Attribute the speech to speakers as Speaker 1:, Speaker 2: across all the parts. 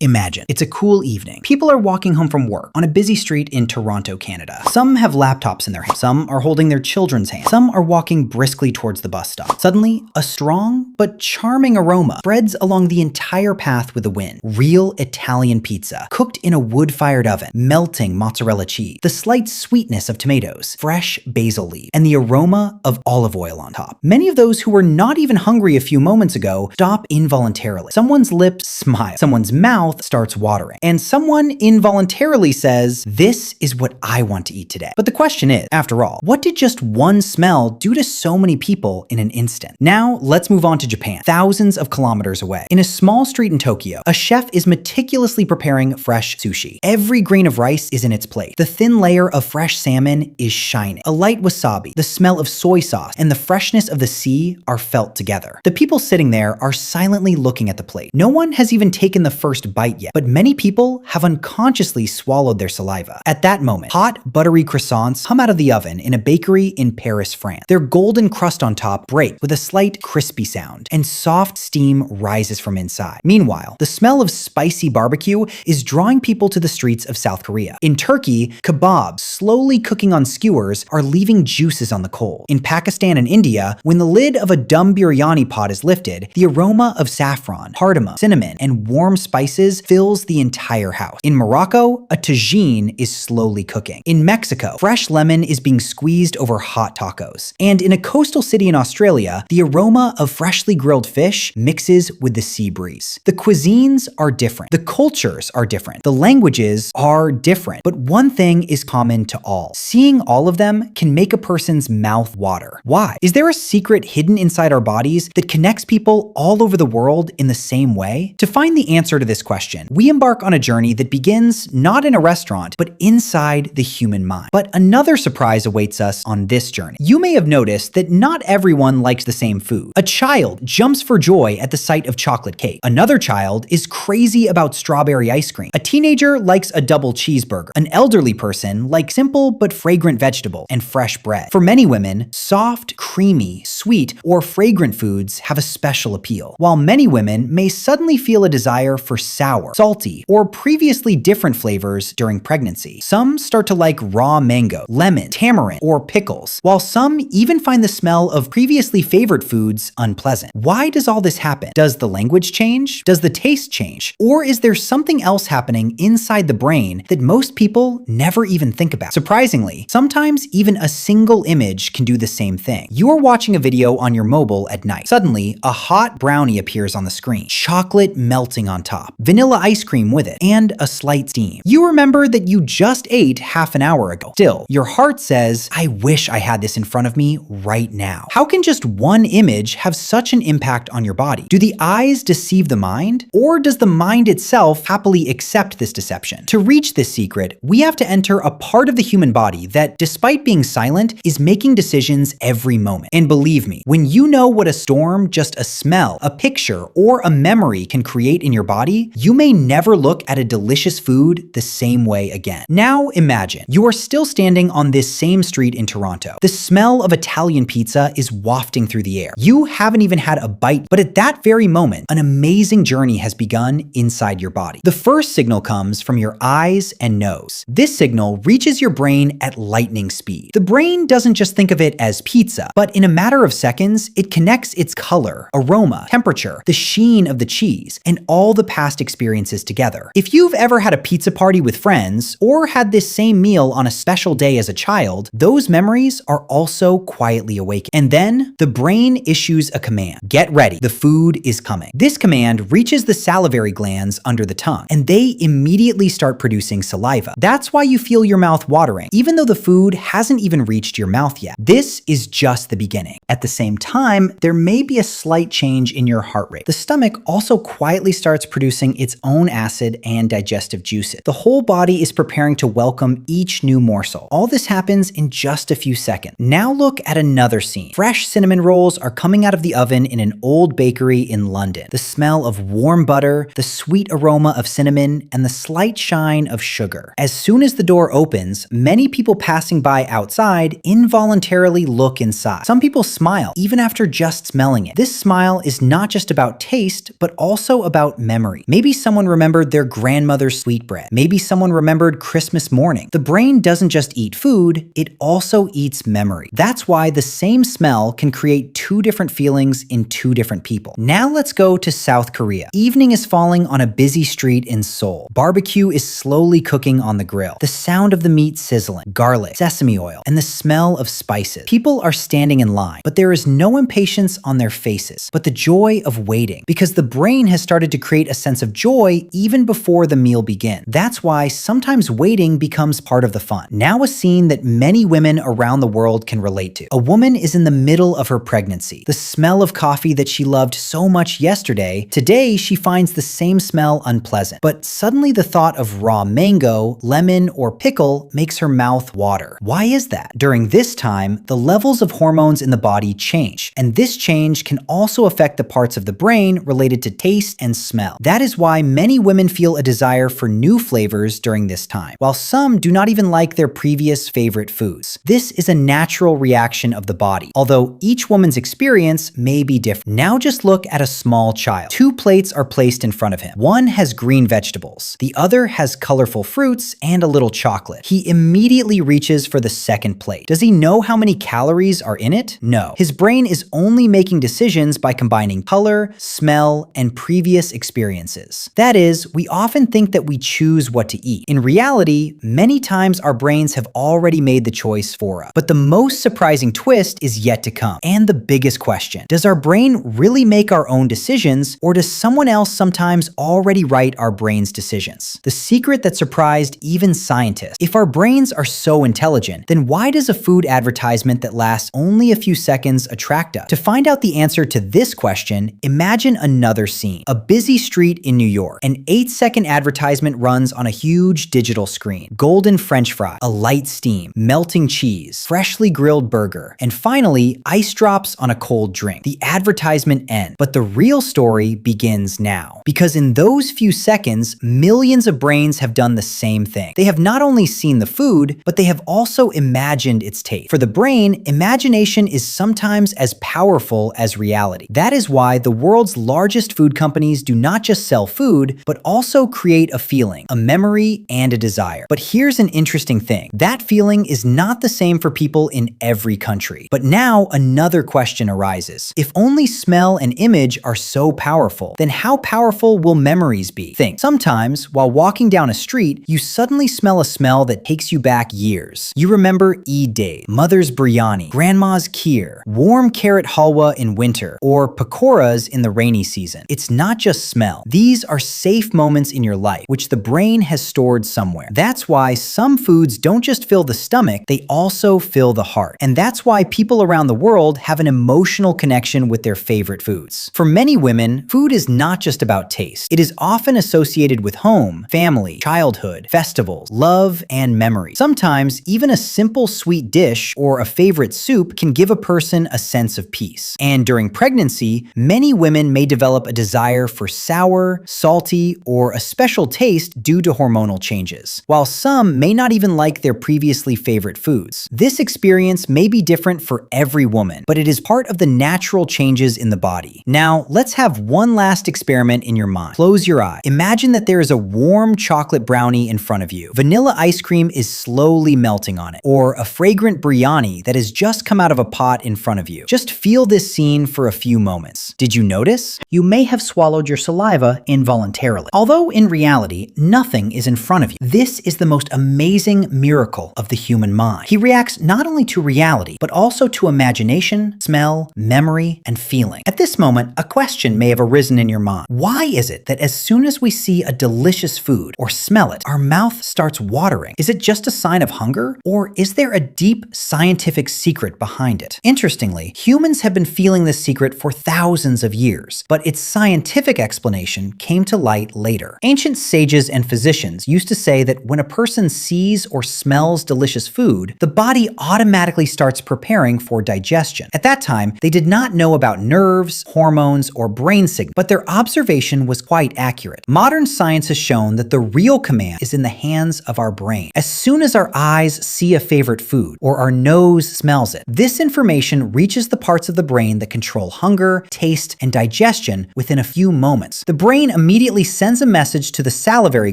Speaker 1: Imagine, it's a cool evening. People are walking home from work on a busy street in Toronto, Canada. Some have laptops in their hands, some are holding their children's hands, some are walking briskly towards the bus stop. Suddenly, a strong but charming aroma spreads along the entire path with the wind. Real Italian pizza, cooked in a wood-fired oven, melting mozzarella cheese, the slight sweetness of tomatoes, fresh basil leaf, and the aroma of olive oil on top. Many of those who were not even hungry a few moments ago stop involuntarily. Someone's lips smile, someone's mouth starts watering, and someone involuntarily says, "This is what I want to eat today." But the question is, after all, what did just one smell do to so many people in an instant? Now, let's move on to Japan, thousands of kilometers away. In a small street in Tokyo, a chef is meticulously preparing fresh sushi. Every grain of rice is in its plate. The thin layer of fresh salmon is shining. A light wasabi, the smell of soy sauce, and the freshness of the sea are felt together. The people sitting there are silently looking at the plate. No one has even taken the first bite yet, but many people have unconsciously swallowed their saliva. At that moment, hot, buttery croissants come out of the oven in a bakery in Paris, France. Their golden crust on top breaks with a slight crispy sound, and soft steam rises from inside. Meanwhile, the smell of spicy barbecue is drawing people to the streets of South Korea. In Turkey, kebabs, slowly cooking on skewers, are leaving juices on the coal. In Pakistan and India, when the lid of a dum biryani pot is lifted, the aroma of saffron, cardamom, cinnamon, and warm spices fills the entire house. In Morocco, a tagine is slowly cooking. In Mexico, fresh lemon is being squeezed over hot tacos. And in a coastal city in Australia, the aroma of freshly grilled fish mixes with the sea breeze. The cuisines are different. The cultures are different. The languages are different. But one thing is common to all. Seeing all of them can make a person's mouth water. Why? Is there a secret hidden inside our bodies that connects people all over the world in the same way? To find the answer to this question, we embark on a journey that begins not in a restaurant, but inside the human mind. But another surprise awaits us on this journey. You may have noticed that not everyone likes the same food. A child jumps for joy at the sight of chocolate cake. Another child is crazy about strawberry ice cream. A teenager likes a double cheeseburger. An elderly person likes simple but fragrant vegetable and fresh bread. For many women, soft, creamy, sweet, or fragrant foods have a special appeal, while many women may suddenly feel a desire for sour, salty, or previously different flavors during pregnancy. Some start to like raw mango, lemon, tamarind, or pickles, while some even find the smell of previously favored foods unpleasant. Why does all this happen? Does the language change? Does the taste change? Or is there something else happening inside the brain that most people never even think about? Surprisingly, sometimes even a single image can do the same thing. You are watching a video on your mobile at night. Suddenly, a hot brownie appears on the screen, chocolate melting on top, vanilla ice cream with it, and a slight steam. You remember that you just ate half an hour ago. Still, your heart says, "I wish I had this in front of me right now." How can just one image have such an impact on your body? Do the eyes deceive the mind? Or does the mind itself happily accept this deception? To reach this secret, we have to enter a part of the human body that, despite being silent, is making decisions every moment. And believe me, when you know what a storm, just a smell, a picture, or a memory can create in your body, you may never look at a delicious food the same way again. Now imagine, you are still standing on this same street in Toronto. The smell of Italian pizza is wafting through the air. You haven't even had a bite, but at that very moment, an amazing journey has begun inside your body. The first signal comes from your eyes and nose. This signal reaches your brain at lightning speed. The brain doesn't just think of it as pizza, but in a matter of seconds, it connects its color, aroma, temperature, the sheen of the cheese, and all the past experiences together. If you've ever had a pizza party with friends, or had this same meal on a special day as a child, those memories are also quietly awakened. And then, the brain issues a command. Get ready, the food is coming. This command reaches the salivary glands under the tongue, and they immediately start producing saliva. That's why you feel your mouth watering, even though the food hasn't even reached your mouth yet. This is just the beginning. At the same time, there may be a slight change in your heart rate. The stomach also quietly starts producing its own acid and digestive juices. The whole body is preparing to welcome each new morsel. All this happens in just a few seconds. Now look at another scene. Fresh cinnamon rolls are coming out of the oven in an old bakery in London. The smell of warm butter, the sweet aroma of cinnamon, and the slight shine of sugar. As soon as the door opens, many people passing by outside involuntarily look inside. Some people smile even after just smelling it. This smile is not just about taste, but also about memory. Maybe Maybe someone remembered their grandmother's sweetbread. Maybe someone remembered Christmas morning. The brain doesn't just eat food, it also eats memory. That's why the same smell can create two different feelings in two different people. Now let's go to South Korea. Evening is falling on a busy street in Seoul. Barbecue is slowly cooking on the grill. The sound of the meat sizzling, garlic, sesame oil, and the smell of spices. People are standing in line, but there is no impatience on their faces, but the joy of waiting, because the brain has started to create a sense of joy even before the meal begins. That's why sometimes waiting becomes part of the fun. Now a scene that many women around the world can relate to. A woman is in the middle of her pregnancy. The smell of coffee that she loved so much yesterday, today she finds the same smell unpleasant. But suddenly the thought of raw mango, lemon, or pickle makes her mouth water. Why is that? During this time, the levels of hormones in the body change, and this change can also affect the parts of the brain related to taste and smell. That is why many women feel a desire for new flavors during this time, while some do not even like their previous favorite foods. This is a natural reaction of the body, although each woman's experience may be different. Now just look at a small child. Two plates are placed in front of him. One has green vegetables. The other has colorful fruits and a little chocolate. He immediately reaches for the second plate. Does he know how many calories are in it? No. His brain is only making decisions by combining color, smell, and previous experiences. That is, we often think that we choose what to eat. In reality, many times our brains have already made the choice for us. But the most surprising twist is yet to come. And the biggest question, does our brain really make our own decisions, or does someone else sometimes already write our brain's decisions? The secret that surprised even scientists. If our brains are so intelligent, then why does a food advertisement that lasts only a few seconds attract us? To find out the answer to this question, imagine another scene. A busy street in New York. An 8-second advertisement runs on a huge digital screen. Golden French fry, a light steam, melting cheese, freshly grilled burger, and finally, ice drops on a cold drink. The advertisement ends, but the real story begins now. Because in those few seconds, millions of brains have done the same thing. They have not only seen the food, but they have also imagined its taste. For the brain, imagination is sometimes as powerful as reality. That is why the world's largest food companies do not just sell food, but also create a feeling, a memory, and a desire. But here's an interesting thing. That feeling is not the same for people in every country. But now another question arises. If only smell and image are so powerful, then how powerful will memories be? Think. Sometimes, while walking down a street, you suddenly smell a smell that takes you back years. You remember Eid days, mother's biryani, grandma's kheer, warm carrot halwa in winter, or pakoras in the rainy season. It's not just smell. These are safe moments in your life, which the brain has stored somewhere. That's why some foods don't just fill the stomach, they also fill the heart. And that's why people around the world have an emotional connection with their favorite foods. For many women, food is not just about taste. It is often associated with home, family, childhood, festivals, love, and memory. Sometimes, even a simple sweet dish or a favorite soup can give a person a sense of peace. And during pregnancy, many women may develop a desire for sour, salty, or a special taste due to hormonal changes, while some may not even like their previously favorite foods. This experience may be different for every woman, but it is part of the natural changes in the body. Now, let's have one last experiment in your mind. Close your eye. Imagine that there is a warm chocolate brownie in front of you. Vanilla ice cream is slowly melting on it, or a fragrant biryani that has just come out of a pot in front of you. Just feel this scene for a few moments. Did you notice? You may have swallowed your saliva involuntarily. Although in reality, nothing is in front of you. This is the most amazing miracle of the human mind. He reacts not only to reality, but also to imagination, smell, memory, and feeling. At this moment, a question may have arisen in your mind. Why is it that as soon as we see a delicious food or smell it, our mouth starts watering? Is it just a sign of hunger? Or is there a deep scientific secret behind it? Interestingly, humans have been feeling this secret for thousands of years, but its scientific explanation came to light later. Ancient sages and physicians used to say that when a person sees or smells delicious food, the body automatically starts preparing for digestion. At that time, they did not know about nerves, hormones, or brain signals, but their observation was quite accurate. Modern science has shown that the real command is in the hands of our brain. As soon as our eyes see a favorite food or our nose smells it, this information reaches the parts of the brain that control hunger, taste, and digestion within a few moments. The brain immediately sends a message to the salivary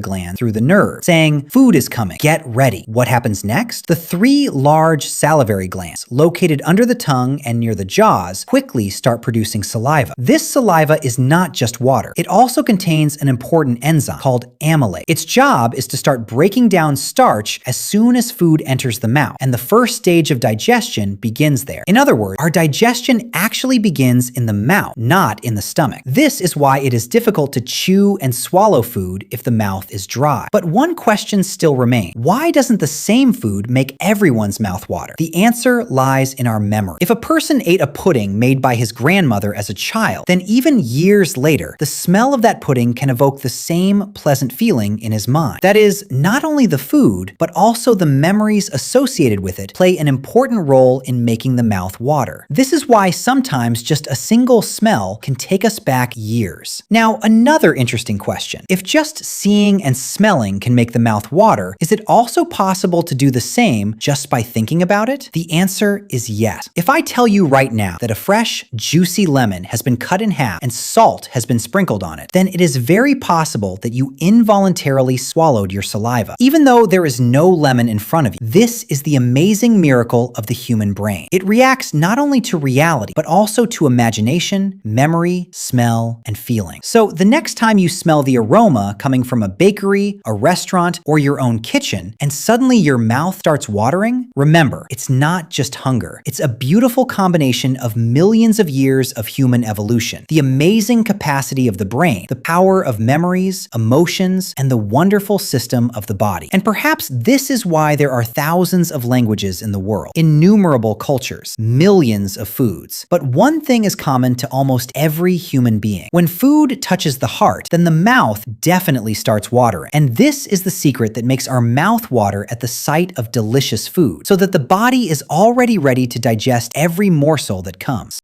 Speaker 1: gland through the nerve, saying, "Food is coming, get ready." What happens next? The three large salivary glands, located under the tongue and near the jaws, quickly start producing saliva. This saliva is not just water. It also contains an important enzyme called amylase. Its job is to start breaking down starch as soon as food enters the mouth, and the first stage of digestion begins there. In other words, our digestion actually begins in the mouth, not in the stomach. This is why it is difficult to chew and swallow food if the mouth is dry. But one question still remains. Why doesn't the same food make everyone's mouth water? The answer lies in our memory. If a person ate a pudding made by his grandmother as a child, then even years later, the smell of that pudding can evoke the same pleasant feeling in his mind. That is, not only the food, but also the memories associated with it play an important role in making the mouth water. This is why sometimes just a single smell can take us back years. Now, another interesting question. If just seeing and smelling can make the mouth water, is it also possible to do the same just by thinking about it? The answer is yes. If I tell you right now that a fresh, juicy lemon has been cut in half and salt has been sprinkled on it, then it is very possible that you involuntarily swallowed your saliva, even though there is no lemon in front of you. This is the amazing miracle of the human brain. It reacts not only to reality, but also to imagination, memory, smell, and feeling. So the next time you smell the aroma coming from a bakery, a restaurant, or your own kitchen, and suddenly your mouth starts watering, remember, it's not just hunger. It's a beautiful combination of millions of years of human evolution, the amazing capacity of the brain, the power of memories, emotions, and the wonderful system of the body. And perhaps this is why there are thousands of languages in the world, innumerable cultures, millions of foods. But one thing is common to almost every human being. When food touches the heart, then the mouth definitely starts watering. And this is the secret that makes our mouth water at the sight of delicious food, so that the body is already ready to digest every morsel that comes.